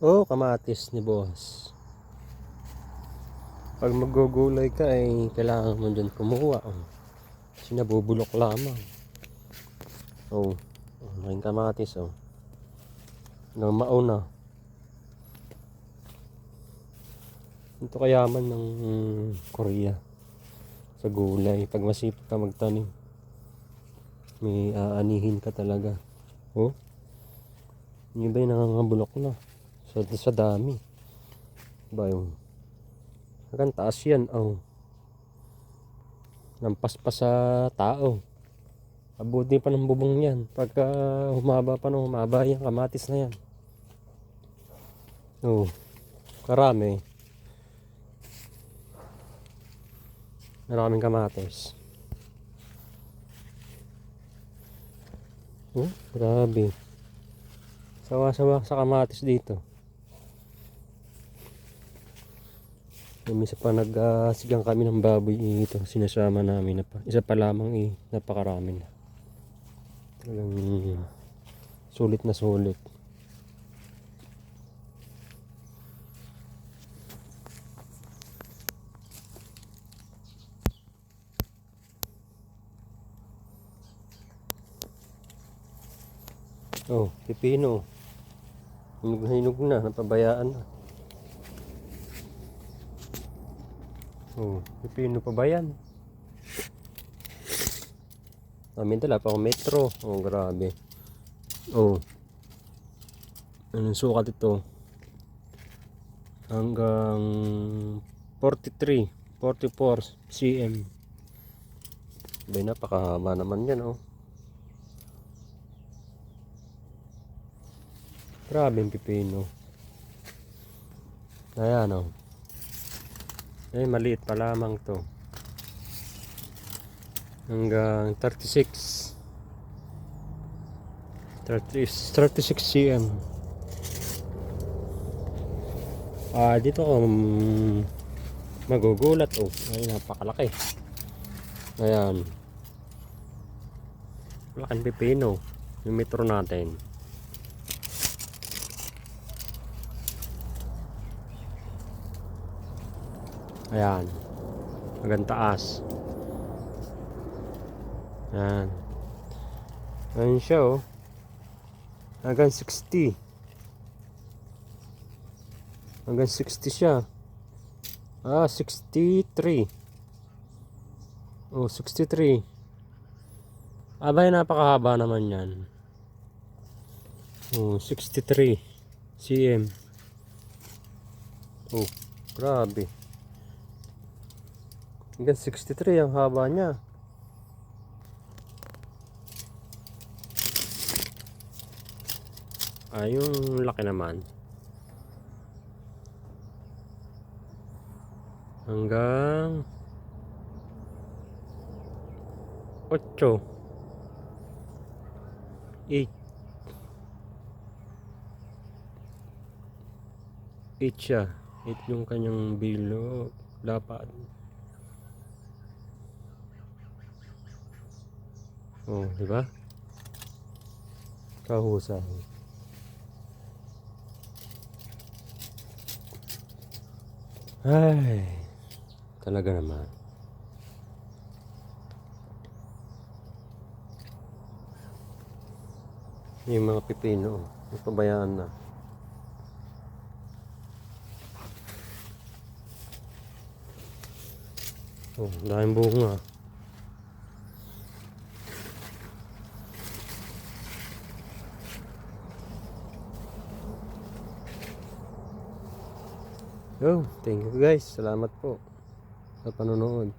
Oh, kamatis ni boss. Pag magugulay ka ay kailangan mo dyan kumuha. Oh. Kasi nabubulok lamang. Oh, malaking kamatis. Oh. Mauna. Ito kayaman ng Korea sa gulay. Pag masipag ka magtanim, may aanihin ka talaga. Oh, yung iba yung nangangabulok na sa dami ba yung hanggang taas yan. Oh, lampas pa sa tao, abuti pa ng bubong yan. Pagka humaba pa ng humaba yan, kamatis na yan. Oh, karami, maraming kamatis. Oh, grabe. Sawa-sawa sa kamatis dito. Minsan pa nagsigang kami ng baboy ito. Sinasama namin na pa. Isa pa lamang napakarami na. Talagang sulit na sulit. Oh, pipino. Hinog na, napabayaan na. Oh, pipino pa ba yan? Amin dala pa akong metro. Oh, grabe. Oh, anong sukat ito? Hanggang 43, 44 cm. Bay, napakahaba naman yan. Oh, grabe yung pipino. Ayan. Oh, eh, maliit pa lamang to. Hanggang 36 cm. Dito magugulat. Oh, ay, napakalaki. Ayan, laking pipino yung metro natin. Ayan, hanggang taas. Ayan, ayan siya. Oh, hanggang 60 siya. 63. Oh, 63. Abay, napakahaba naman yan. Oh, 63 cm. Oh, grabe. Hanggang 63 ang haba niya. Yung laki naman. Hanggang 8 siya. 8 yung kanyang bilog. Lapad. Oh, diba? Kahusay. Ay, talaga naman. Yung mga pipino, napabayaan na. Oh, daming bunga. Oh, thank you guys. Salamat po sa panonood.